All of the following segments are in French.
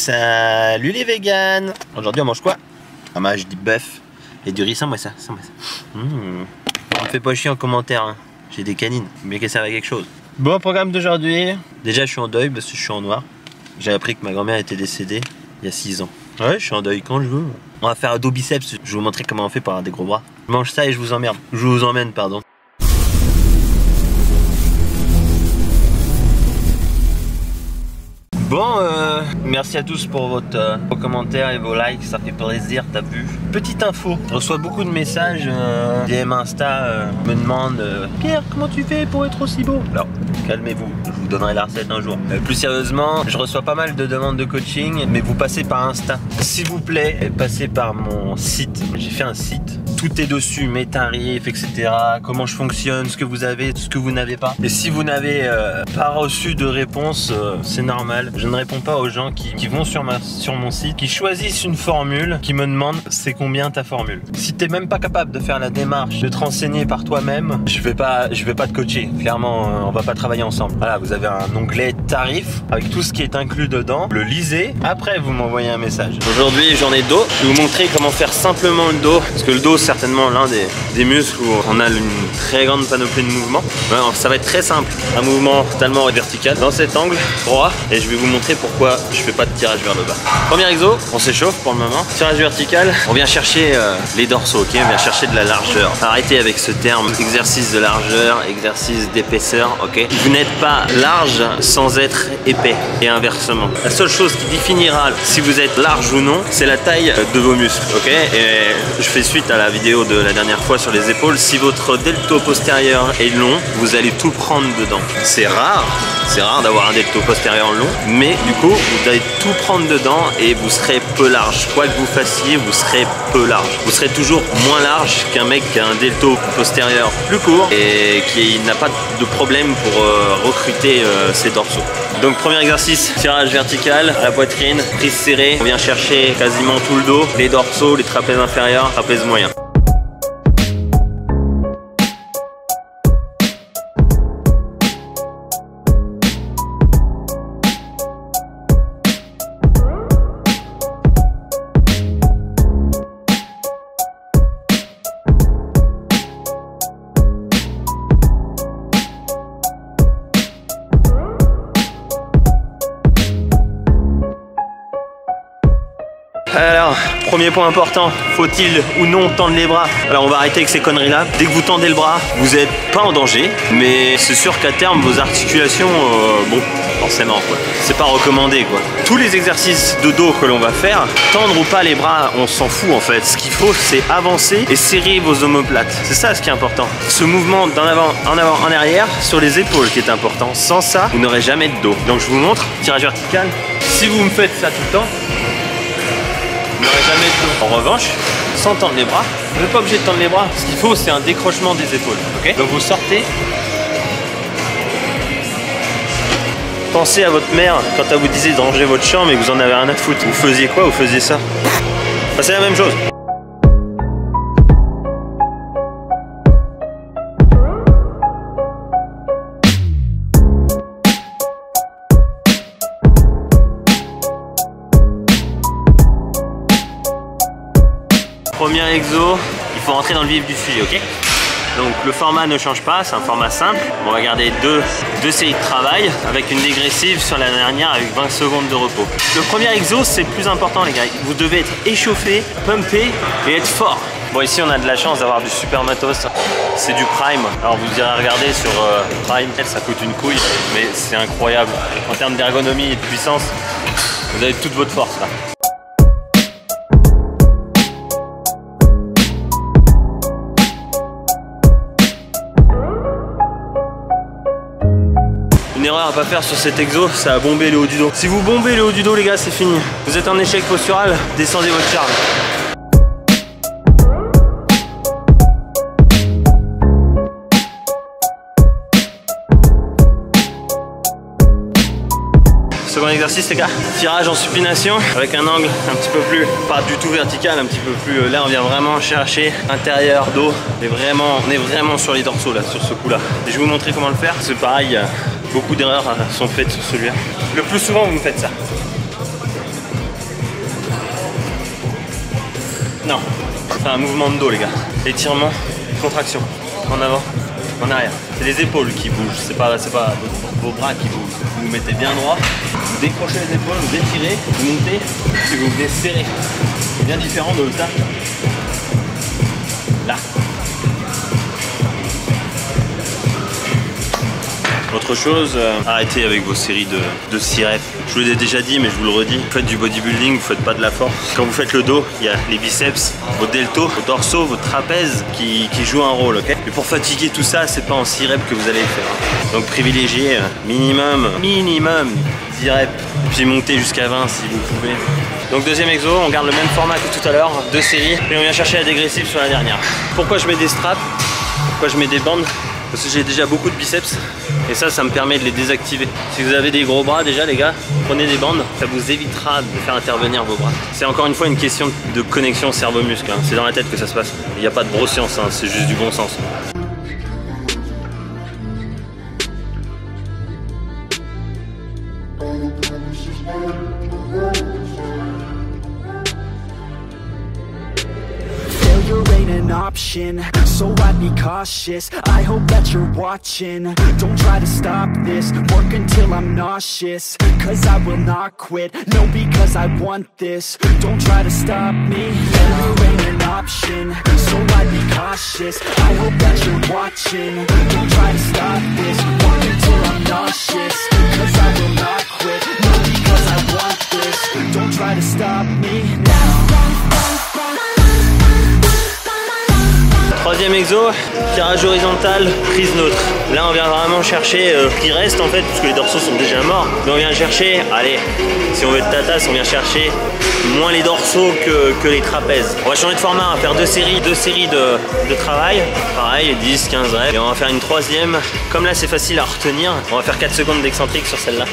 Salut les véganes. Aujourd'hui on mange quoi? Ah moi je dis bœuf et du riz sans moi ça. On me fait pas chier en commentaire hein. J'ai des canines, mais qu'elles servent à quelque chose. Bon programme d'aujourd'hui. Déjà je suis en deuil parce que je suis en noir. J'ai appris que ma grand-mère était décédée il y a 6 ans. Ouais je suis en deuil quand je veux. On va faire un dos biceps, je vais vous montrer comment on fait pour avoir des gros bras. Je mange ça et je vous emmerde. Je vous emmène pardon. Bon, merci à tous pour vos commentaires et vos likes, ça fait plaisir, t'as vu. Petite info, je reçois beaucoup de messages, DM Insta me demandent Pierre, comment tu fais pour être aussi beau? Alors, calmez-vous, je vous donnerai la recette un jour. Plus sérieusement, je reçois pas mal de demandes de coaching, mais vous passez par Insta. S'il vous plaît, passez par mon site. J'ai fait un site, tout est dessus, mes tarifs, etc. Comment je fonctionne, ce que vous avez, ce que vous n'avez pas. Et si vous n'avez pas reçu de réponse, c'est normal. Je ne réponds pas aux gens qui vont sur mon site, qui choisissent une formule, qui me demandent c'est combien ta formule. Si t'es même pas capable de faire la démarche, de te renseigner par toi-même, je vais pas te coacher. Clairement, on va pas travailler ensemble. Voilà, vous avez un onglet tarif avec tout ce qui est inclus dedans. Le lisez. Après, vous m'envoyez un message. Aujourd'hui, journée de dos. Je vais vous montrer comment faire simplement le dos, parce que le dos, c'est certainement l'un des muscles où on a une très grande panoplie de mouvements. Alors, ça va être très simple. Un mouvement totalement vertical dans cet angle droit, et je vais vous montrer pourquoi je fais pas de tirage vers le bas. Premier exo, on s'échauffe pour le moment. Tirage vertical, on vient chercher les dorsaux, ok? On vient chercher de la largeur. Arrêtez avec ce terme, exercice de largeur, exercice d'épaisseur, ok? Vous n'êtes pas large sans être épais et inversement. La seule chose qui définira si vous êtes large ou non, c'est la taille de vos muscles, ok? Et je fais suite à la vidéo de la dernière fois sur les épaules. Si votre delto postérieur est long, vous allez tout prendre dedans. C'est rare d'avoir un delto postérieur long, mais du coup vous allez tout prendre dedans et vous serez peu large. Quoi que vous fassiez, vous serez peu large. Vous serez toujours moins large qu'un mec qui a un delto postérieur plus court et qui n'a pas de problème pour recruter ses dorsaux. Donc premier exercice, tirage vertical à la poitrine, prise serrée. On vient chercher quasiment tout le dos, les dorsaux, les trapèzes inférieurs, trapèzes moyens. Alors, premier point important, faut-il ou non tendre les bras? Alors on va arrêter avec ces conneries là. Dès que vous tendez le bras, vous n'êtes pas en danger, mais c'est sûr qu'à terme vos articulations, bon, forcément quoi, c'est pas recommandé quoi. Tous les exercices de dos que l'on va faire, tendre ou pas les bras, on s'en fout en fait. Ce qu'il faut c'est avancer et serrer vos omoplates. C'est ça ce qui est important. Ce mouvement d'en avant, en arrière sur les épaules qui est important. Sans ça, vous n'aurez jamais de dos. Donc je vous montre, tirage vertical. Si vous me faites ça tout le temps, vous n'aurez jamais de dos. En revanche, sans tendre les bras, vous n'êtes pas obligé de tendre les bras. Ce qu'il faut, c'est un décrochement des épaules. Okay? Donc vous sortez. Pensez à votre mère quand elle vous disait de ranger votre chambre et que vous en avez rien à foutre. Vous faisiez quoi? Vous faisiez ça. Bah, c'est la même chose. Premier exo, il faut rentrer dans le vif du sujet, ok? Donc le format ne change pas, c'est un format simple. On va garder deux séries de travail avec une dégressive sur la dernière avec 20 secondes de repos. Le premier exo, c'est le plus important les gars. Vous devez être échauffé, pumpé et être fort. Bon ici on a de la chance d'avoir du super matos, c'est du Prime. Alors vous irez regarder sur Prime, ça coûte une couille, mais c'est incroyable. En termes d'ergonomie et de puissance, vous avez toute votre force là. Une erreur à pas faire sur cet exo, ça a bombé le haut du dos. Si vous bombez le haut du dos les gars, c'est fini. Vous êtes en échec postural, descendez votre charge. Second exercice les gars, tirage en supination avec un angle un petit peu plus, pas du tout vertical, un petit peu plus, là on vient vraiment chercher intérieur, dos, on est vraiment sur les dorsaux là, sur ce coup là. Et je vais vous montrer comment le faire, c'est pareil, beaucoup d'erreurs sont faites sur celui-là. Le plus souvent vous me faites ça. Maintenant, on fait un mouvement de dos, les gars. Étirement, contraction. En avant, en arrière. C'est les épaules qui bougent, c'est pas vos bras qui bougent. Vous vous mettez bien droit, vous décrochez les épaules, vous étirez, vous montez, puis vous venez serrer. C'est bien différent de ça. Là. Autre chose, arrêtez avec vos séries de 6 reps. Je vous l'ai déjà dit, mais je vous le redis. Vous faites du bodybuilding, vous faites pas de la force. Quand vous faites le dos, il y a les biceps, vos deltos, vos dorsaux, vos trapèzes qui jouent un rôle, ok? Mais pour fatiguer tout ça, c'est pas en 6 reps que vous allez le faire. Donc privilégiez minimum 10 reps, puis montez jusqu'à 20 si vous pouvez. Donc deuxième exo, on garde le même format que tout à l'heure, 2 séries, et on vient chercher la dégressive sur la dernière. Pourquoi je mets des straps? Pourquoi je mets des bandes? Parce que j'ai déjà beaucoup de biceps et ça me permet de les désactiver. Si vous avez des gros bras déjà les gars, prenez des bandes, ça vous évitera de faire intervenir vos bras. C'est encore une fois une question de connexion cerveau-muscle, hein. C'est dans la tête que ça se passe. Il n'y a pas de broscience, hein. C'est juste du bon sens. Option, so I'd be cautious. I hope that you're watching. Don't try to stop this. Work until I'm nauseous. Cause I will not quit. No, because I want this. Don't try to stop me. Failure ain't an option. So I'd be cautious. I hope that you're watching. Don't try to stop this. Work until I'm nauseous. Cause I will not quit. No, because I want this. Don't try to stop me now. Troisième exo, tirage horizontal, prise neutre. Là on vient vraiment chercher ce qui reste en fait, puisque les dorsaux sont déjà morts. Mais on vient chercher, allez, si on veut de tatas, on vient chercher moins les dorsaux que les trapèzes. On va changer de format, on va faire deux séries de travail. Pareil, 10, 15 reps. Et on va faire une troisième. Comme là c'est facile à retenir, on va faire 4 secondes d'excentrique sur celle-là.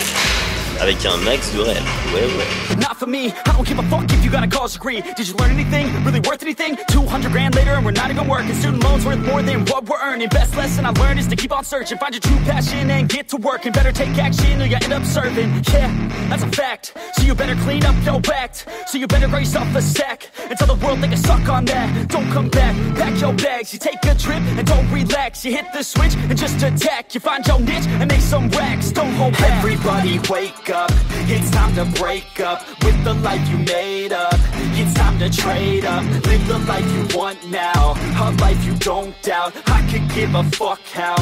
Avec un max de réel. Ouais. Not for me, I don't give a fuck if you got a college degree. Did you learn anything? Really worth anything? 200 grand later and we're not even working. Student loans worth more than what we're earning. Best lesson I learned is to keep on searching. Find your true passion and get to work. And better take action or you end up serving. Yeah, that's a fact. So you better clean up your act. So you better raise yourself a sack. And tell the world they can suck on that. Don't come back, pack your bags. You take a trip and don't relax. You hit the switch and just attack. You find your niche and make some racks. Don't hold back. Everybody wake up, it's time to break up with the life you made up. It's time to trade up, live the life you want now, a life you don't doubt. I could give a fuck how.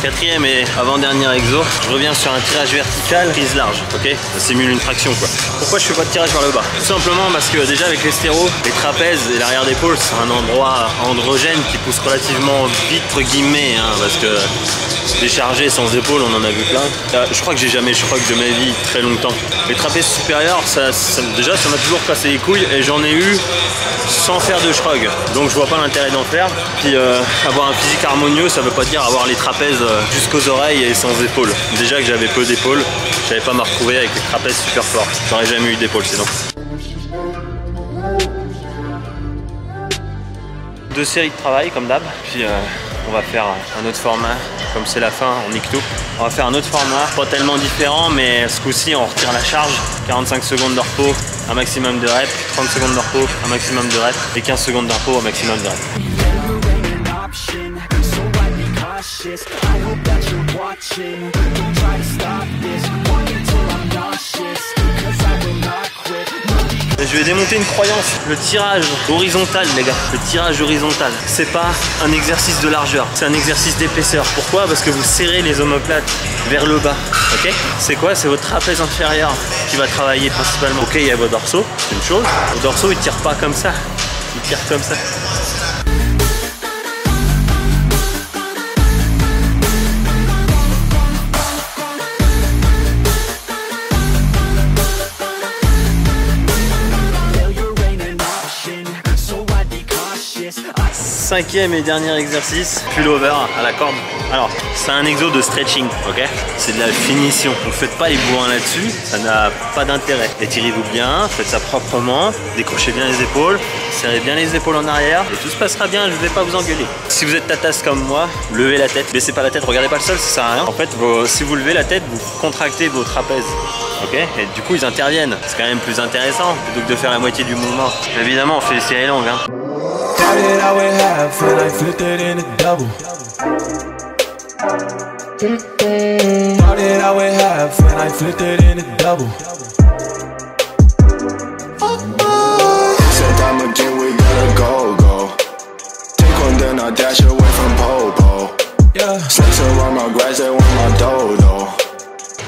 Quatrième et avant-dernier exo, je reviens sur un tirage vertical, prise large, ok? Ça simule une traction quoi. Pourquoi je fais pas de tirage vers le bas? Tout simplement parce que déjà avec les stéros, les trapèzes et l'arrière d'épaule, c'est un endroit androgène qui pousse relativement vite entre guillemets, hein, parce que décharger sans épaules, on en a vu plein. Je crois que j'ai jamais, de ma vie, très longtemps. Les trapèzes supérieurs, déjà ça m'a toujours cassé les couilles et j'en ai eu sans faire de shrug. Donc je vois pas l'intérêt d'en faire. Puis avoir un physique harmonieux, ça veut pas dire avoir les trapèzes jusqu'aux oreilles et sans épaules. Déjà que j'avais peu d'épaules, j'avais pas me retrouver avec les trapèzes super forts. J'aurais jamais eu d'épaules sinon. 2 séries de travail comme d'hab, puis on va faire un autre format, comme c'est la fin, on nique tout. On va faire un autre format, pas tellement différent, mais ce coup-ci on retire la charge, 45 secondes de repos, un maximum de reps, 30 secondes de repos, un maximum de reps, et 15 secondes de repos, un maximum de reps. Je vais démonter une croyance, le tirage horizontal les gars, le tirage horizontal, c'est pas un exercice de largeur, c'est un exercice d'épaisseur. Pourquoi? Parce que vous serrez les omoplates vers le bas, ok? C'est quoi? C'est votre trapèze inférieur qui va travailler principalement. Ok, il y a vos dorsaux, c'est une chose, vos dorsaux ils tirent pas comme ça, ils tirent comme ça. Cinquième et dernier exercice, pull-over à la corde. Alors, c'est un exo de stretching, ok? C'est de la finition. Donc faites pas les bourrins là-dessus, ça n'a pas d'intérêt. Étirez-vous bien, faites ça proprement, décrochez bien les épaules, serrez bien les épaules en arrière et tout se passera bien, je vais pas vous engueuler. Si vous êtes tatasse comme moi, levez la tête, baissez pas la tête, regardez pas le sol, ça sert à rien. En fait, si vous levez la tête, vous contractez vos trapèzes. Ok, et du coup ils interviennent, c'est quand même plus intéressant plutôt que de faire la moitié du mouvement. Évidemment on fait les séries longues hein.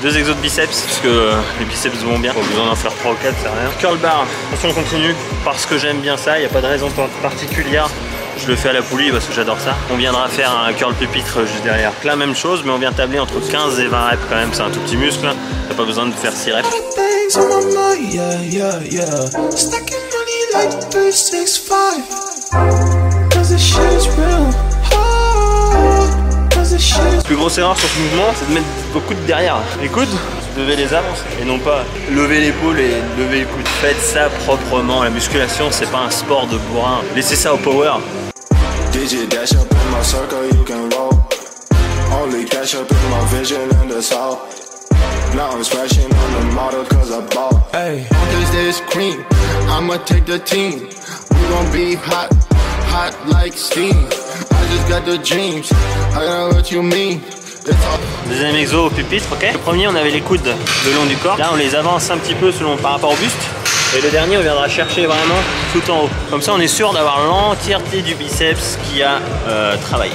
Deux exos de biceps, parce que les biceps vont bien, pas besoin d'en faire 3 ou 4, c'est rien. Curl bar, attention on continue, parce que j'aime bien ça, il n'y a pas de raison particulière. Je le fais à la poulie parce que j'adore ça. On viendra faire un curl pupitre juste derrière. La même chose, mais on vient tabler entre 15 et 20 reps quand même, c'est un tout petit muscle. T'as pas besoin de faire 6 reps. La plus grosse erreur sur ce mouvement, c'est de mettre vos coudes derrière. Les coudes, levez les avant et non pas lever l'épaule et lever les coudes. Faites ça proprement. La musculation, c'est pas un sport de bourrin. Laissez ça au power. Deuxième exo au pupitre, ok. Le premier, on avait les coudes le long du corps. Là, on les avance un petit peu par rapport au buste. Et le dernier, on viendra chercher vraiment tout en haut. Comme ça, on est sûr d'avoir l'entièreté du biceps qui a travaillé.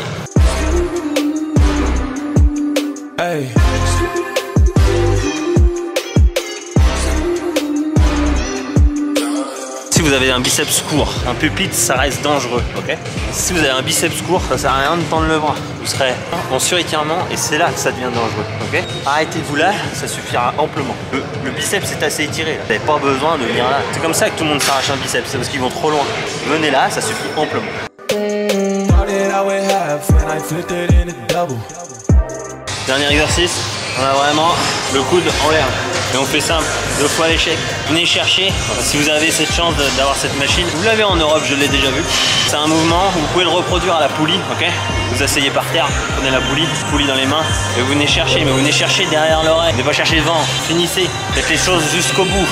Hey. Si vous avez un biceps court, un pupitre, ça reste dangereux, ok? Si vous avez un biceps court, ça sert à rien de tendre le bras. Vous serez en surétirement et c'est là que ça devient dangereux, ok? Arrêtez-vous là, ça suffira amplement. Le biceps est assez étiré, là. Vous n'avez pas besoin de venir là. C'est comme ça que tout le monde s'arrache un biceps, c'est parce qu'ils vont trop loin. Venez là, ça suffit amplement. Dernier exercice, on a vraiment le coude en l'air. Et on fait simple, 2 fois l'échec. Venez chercher, si vous avez cette chance d'avoir cette machine. Vous l'avez en Europe, je l'ai déjà vu. C'est un mouvement, vous pouvez le reproduire à la poulie, ok? Vous asseyez par terre, prenez la poulie dans les mains, et vous venez chercher, mais vous venez chercher derrière l'oreille. Venez pas chercher devant, finissez, faites les choses jusqu'au bout.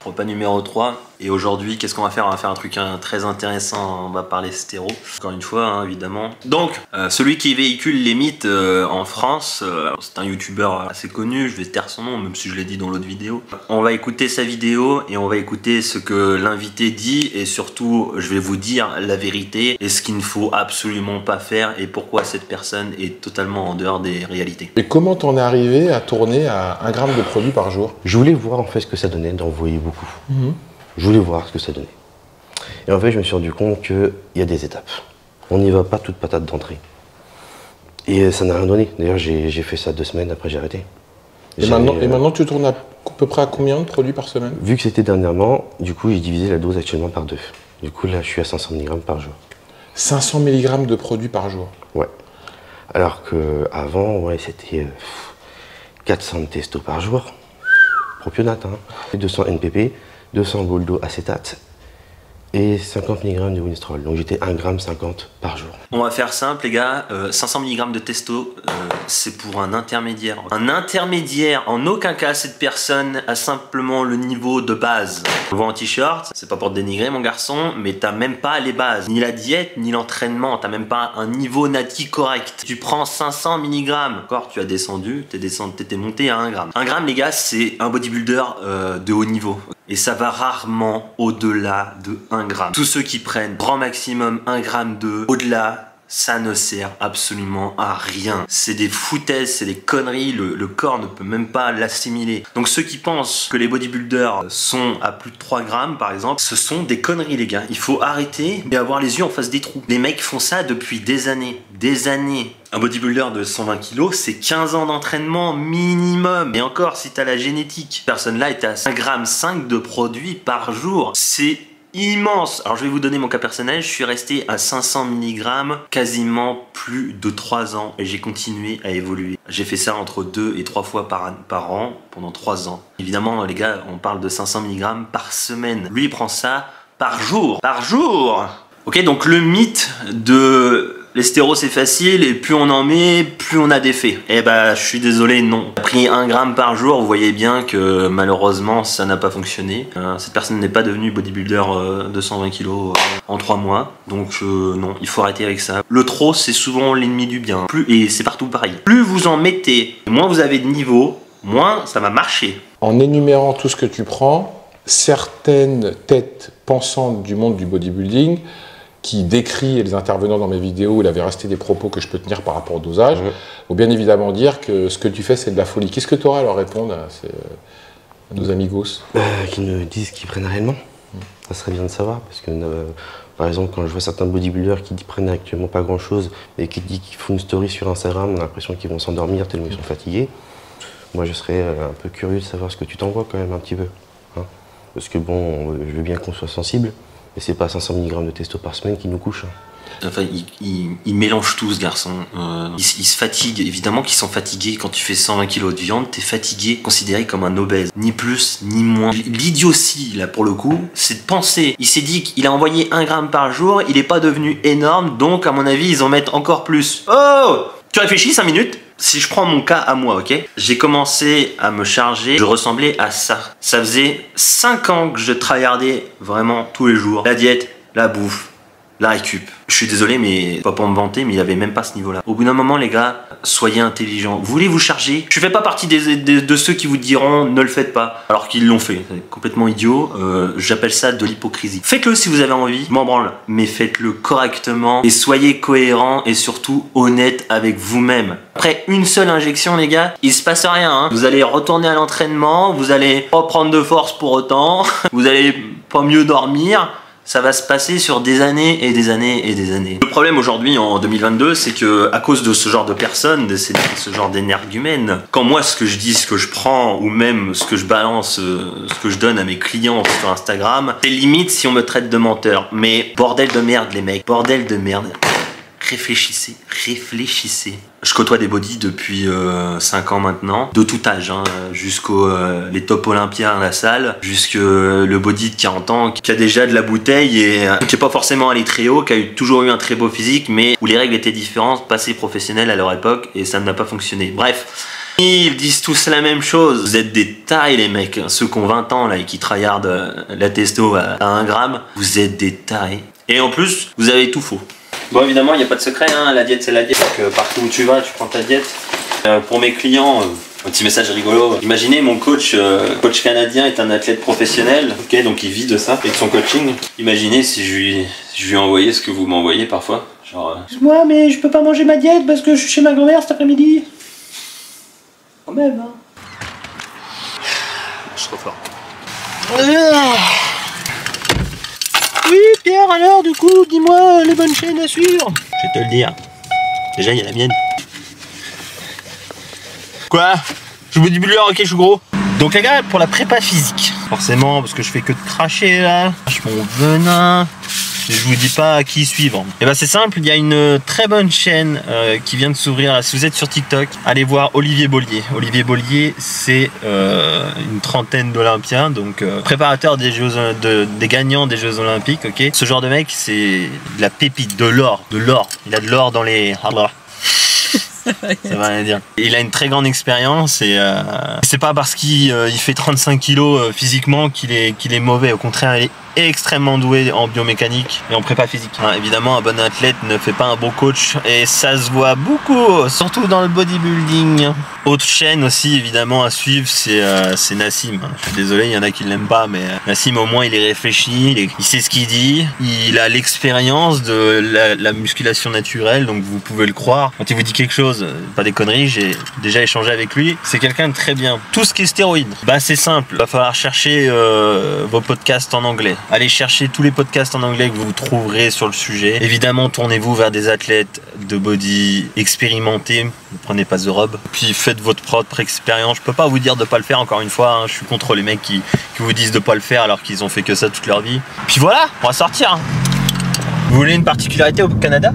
Repas numéro 3. Et aujourd'hui, qu'est-ce qu'on va faire? On va faire un truc très intéressant. On va parler stéro. Encore une fois, hein, évidemment. Donc, celui qui véhicule les mythes en France, c'est un youtubeur assez connu. Je vais taire son nom, même si je l'ai dit dans l'autre vidéo. On va écouter sa vidéo et on va écouter ce que l'invité dit. Et surtout, je vais vous dire la vérité et ce qu'il ne faut absolument pas faire et pourquoi cette personne est totalement en dehors des réalités. Et comment t'en es arrivé à tourner à 1 gramme de produit par jour? Je voulais voir en fait ce que ça donnait d'envoyer beaucoup. Je voulais voir ce que ça donnait. Et en fait, je me suis rendu compte qu'il y a des étapes. On n'y va pas toute patate d'entrée. Et ça n'a rien donné. D'ailleurs, j'ai fait ça 2 semaines, après j'ai arrêté. Et maintenant, tu tournes à peu près à combien de produits par semaine? Vu que c'était dernièrement, du coup, j'ai divisé la dose actuellement par 2. Du coup, là, je suis à 500 mg par jour. 500 mg de produits par jour? Ouais. Alors qu'avant, ouais, c'était 400 de testo par jour. Propionate, hein. 200 NPP, 200 boldo acétate et 50 mg de Winstrol. Donc j'étais 1,50 g par jour. On va faire simple les gars, 500 mg de testo, c'est pour un intermédiaire. Un intermédiaire, en aucun cas cette personne a simplement le niveau de base. On le voit en t-shirt, c'est pas pour te dénigrer mon garçon, mais t'as même pas les bases. Ni la diète, ni l'entraînement, t'as même pas un niveau nati correct. Tu prends 500 mg, encore tu as descendu, t'étais monté à 1 g. 1 g les gars, c'est un bodybuilder de haut niveau. Et ça va rarement au-delà de 1 g. Tous ceux qui prennent grand maximum 1 g de au-delà, ça ne sert absolument à rien. C'est des foutaises, c'est des conneries, le corps ne peut même pas l'assimiler. Donc ceux qui pensent que les bodybuilders sont à plus de 3 grammes par exemple, ce sont des conneries les gars. Il faut arrêter et avoir les yeux en face des trous. Les mecs font ça depuis des années. Des années. Un bodybuilder de 120 kg, c'est 15 ans d'entraînement minimum. Et encore, si t'as la génétique. Cette personne-là est à 5,5 g de produits par jour. C'est immense. Alors je vais vous donner mon cas personnel, je suis resté à 500 mg quasiment plus de 3 ans et j'ai continué à évoluer. J'ai fait ça entre 2 et 3 fois par an pendant 3 ans. Évidemment les gars, on parle de 500 mg par semaine. Lui il prend ça par jour. Par jour. Ok, donc le mythe de l'estéro c'est facile et plus on en met, plus on a d'effets. Eh bah je suis désolé, non. J'ai pris 1 gramme par jour, vous voyez bien que malheureusement ça n'a pas fonctionné. Cette personne n'est pas devenue bodybuilder de 120 kg en 3 mois. Donc non, il faut arrêter avec ça. Le trop c'est souvent l'ennemi du bien. Et c'est partout pareil. Plus vous en mettez, moins vous avez de niveau, moins ça va marcher. En énumérant tout ce que tu prends, certaines têtes pensantes du monde du bodybuilding qui décrit les intervenants dans mes vidéos, il avait resté des propos que je peux tenir par rapport au dosage, faut bien évidemment dire que ce que tu fais c'est de la folie. Qu'est-ce que tu auras à leur répondre à nos amigos? Qu'ils nous disent qu'ils prennent réellement. Ça serait bien de savoir, parce que par exemple quand je vois certains bodybuilders qui prennent actuellement pas grand chose et qui disent qu'ils font une story sur Instagram, on a l'impression qu'ils vont s'endormir tellement ils sont fatigués. Moi je serais un peu curieux de savoir ce que tu t'envoies quand même un petit peu. Hein, parce que bon, je veux bien qu'on soit sensible. Et c'est pas 500 mg de testo par semaine qui nous couche. Enfin, il mélange tout ce garçon. Il se fatigue. Évidemment qu'ils sont fatigués. Quand tu fais 120 kg de viande, t'es fatigué, considéré comme un obèse. Ni plus, ni moins. L'idiotie, là, pour le coup, c'est de penser. Il s'est dit qu'il a envoyé 1 gramme par jour, il est pas devenu énorme, donc à mon avis, ils en mettent encore plus. Oh! Tu réfléchis 5 minutes? Si je prends mon cas à moi, ok? J'ai commencé à me charger, je ressemblais à ça. Ça faisait 5 ans que je tryhardais vraiment tous les jours. La diète, la bouffe, la récup. Je suis désolé, mais pas pour me vanter, mais il avait même pas ce niveau-là. Au bout d'un moment, les gars, soyez intelligents. Vous voulez vous charger? Je fais pas partie de ceux qui vous diront ne le faites pas, alors qu'ils l'ont fait. C'est complètement idiot. J'appelle ça de l'hypocrisie. Faites-le si vous avez envie, m'en branle, mais faites-le correctement et soyez cohérent et surtout honnête avec vous-même. Après une seule injection, les gars, il se passe rien. Hein. Vous allez retourner à l'entraînement, vous allez pas prendre de force pour autant, vous allez pas mieux dormir. Ça va se passer sur des années et des années et des années. Le problème aujourd'hui en 2022, c'est que à cause de ce genre de personnes, de ce genre d'énergumènes, quand moi ce que je dis, ce que je prends, ou même ce que je balance, ce que je donne à mes clients sur Instagram, c'est limite si on me traite de menteur. Mais bordel de merde les mecs, bordel de merde. Réfléchissez, réfléchissez. Je côtoie des bodys depuis 5 ans maintenant, de tout âge, hein, jusqu'aux les top olympiens à la salle, jusque le body de 40 ans qui a déjà de la bouteille et qui n'est pas forcément allé très haut, qui a toujours eu un très beau physique, mais où les règles étaient différentes, passé professionnel à leur époque, et ça n'a pas fonctionné. Bref. Ils disent tous la même chose. Vous êtes des tarés les mecs, ceux qui ont 20 ans là et qui tryhardent la testo à 1 gramme, vous êtes des tarés. Et en plus, vous avez tout faux. Bon évidemment il n'y a pas de secret, hein, la diète c'est la diète, donc partout où tu vas tu prends ta diète. Pour mes clients, un petit message rigolo, imaginez mon coach canadien est un athlète professionnel, ok, donc il vit de ça et de son coaching. Imaginez si je lui envoyais ce que vous m'envoyez parfois, genre moi mais je peux pas manger ma diète parce que je suis chez ma grand-mère cet après-midi. Quand même hein. Je suis trop fort. Oui Pierre, alors du coup, dis-moi les bonnes chaînes à suivre. Je vais te le dire. Déjà, il y a la mienne. Quoi? Je suis bodybuilder, ok, je suis gros. Donc les gars, pour la prépa physique, forcément, parce que je fais que de cracher là, je mon venin, je vous dis pas à qui suivre. Et ben c'est simple, il y a une très bonne chaîne qui vient de s'ouvrir. Si vous êtes sur TikTok, allez voir Olivier Bollier. Olivier Bollier, c'est une trentaine d'Olympiens, donc préparateur des des gagnants des Jeux Olympiques. Ok, ce genre de mec, c'est de la pépite, de l'or, Il a de l'or dans les. Ça va rien dire. Il a une très grande expérience et c'est pas parce qu'il fait 35 kilos physiquement qu'il est mauvais. Au contraire, il est extrêmement doué en biomécanique et en prépa physique. Évidemment, un bon athlète ne fait pas un bon coach et ça se voit beaucoup, surtout dans le bodybuilding. Autre chaîne aussi évidemment à suivre, c'est Nassim. Je suis désolé, il y en a qui l'aiment pas, mais Nassim au moins il est réfléchi, il sait ce qu'il dit, il a l'expérience de la musculation naturelle, donc vous pouvez le croire. Quand il vous dit quelque chose, pas des conneries, j'ai déjà échangé avec lui, c'est quelqu'un de très bien. Tout ce qui est stéroïdes, bah c'est simple, il va falloir chercher vos podcasts en anglais. Allez chercher tous les podcasts en anglais que vous trouverez sur le sujet. Évidemment, tournez-vous vers des athlètes de body expérimentés. Ne prenez pas The Rob. Puis faites votre propre expérience. Je peux pas vous dire de pas le faire, encore une fois. Hein. Je suis contre les mecs qui vous disent de pas le faire alors qu'ils ont fait que ça toute leur vie. Puis voilà, on va sortir. Vous voulez une particularité au Canada ?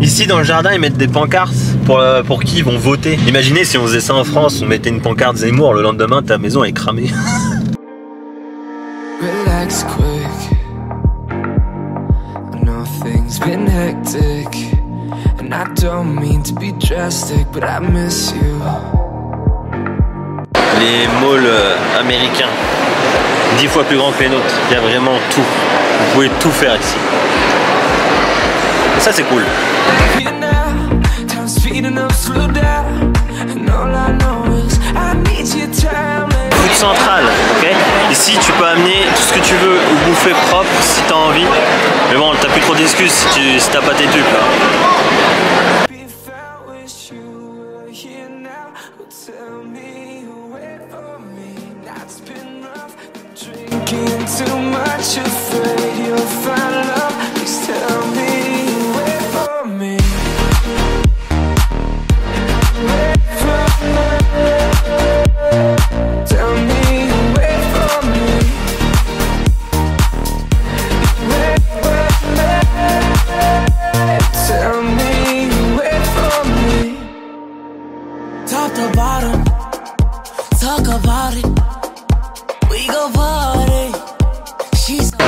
Ici dans le jardin ils mettent des pancartes pour qui ils vont voter. Imaginez si on faisait ça en France, on mettait une pancarte Zemmour, le lendemain ta maison est cramée. Relax quick. I know things been hectic, and I don't mean to be drastic, but I miss you. Les malls américains, 10 fois plus grands que les nôtres. Il y a vraiment tout. Vous pouvez tout faire ici. Ça c'est cool. Food central, ok. Ici tu peux amener tout ce que tu veux ou bouffer propre si t'as envie. Mais bon, t'as plus trop d'excuses si t'as pas tes tubes là.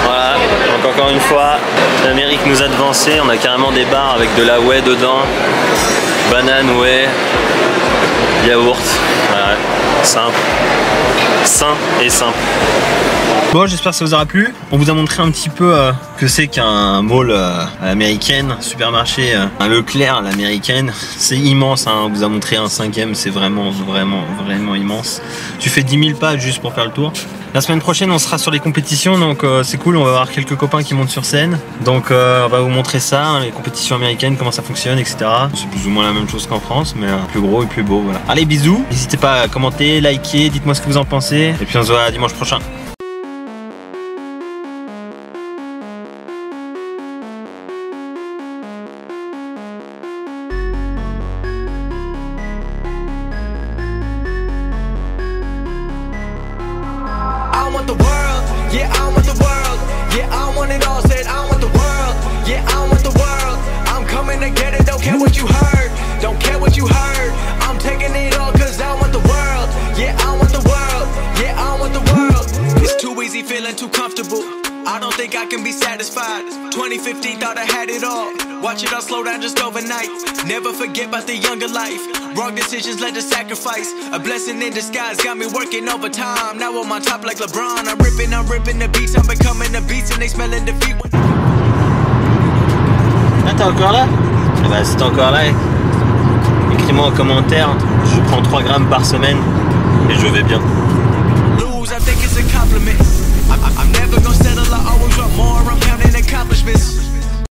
Voilà, donc encore une fois, l'Amérique nous a devancé, on a carrément des bars avec de la whey dedans, banane, whey, yaourt, voilà, simple, sain et simple. Bon, j'espère que ça vous aura plu. On vous a montré un petit peu que c'est qu'un mall à l'américaine, supermarché, un Leclerc à l'américaine. C'est immense, hein. On vous a montré un 5e, c'est vraiment immense. Tu fais 10 000 pas juste pour faire le tour. La semaine prochaine, on sera sur les compétitions, donc c'est cool. On va avoir quelques copains qui montent sur scène. Donc on va vous montrer ça, hein, les compétitions américaines, comment ça fonctionne, etc. C'est plus ou moins la même chose qu'en France, mais plus gros et plus beau. Voilà. Allez, bisous. N'hésitez pas à commenter, liker, dites-moi ce que vous en pensez. Et puis on se voit dimanche prochain. Yeah, I want the world. Yeah, I want it all. Said I want the world. Yeah, I want the world. I'm coming to get it. Don't care what you heard. Don't care what you heard. I'm taking it all cause I want the world. Yeah, I want the world. Yeah, I want the world. It's too easy feeling too comfortable. I don't think I can be satisfied. 2015 thought I had it all. Watch it all slow down just overnight. Never forget about the younger life. Wrong decisions led to sacrifice. A blessing in disguise got me working overtime. Now I'm on top like LeBron. I'm ripping the beats. I'm becoming the beats and they smelling defeat. Ah, t'es encore là? Ah bah si t'es encore là, écris-moi en commentaire. Je prends 3 grammes par semaine et je vais bien.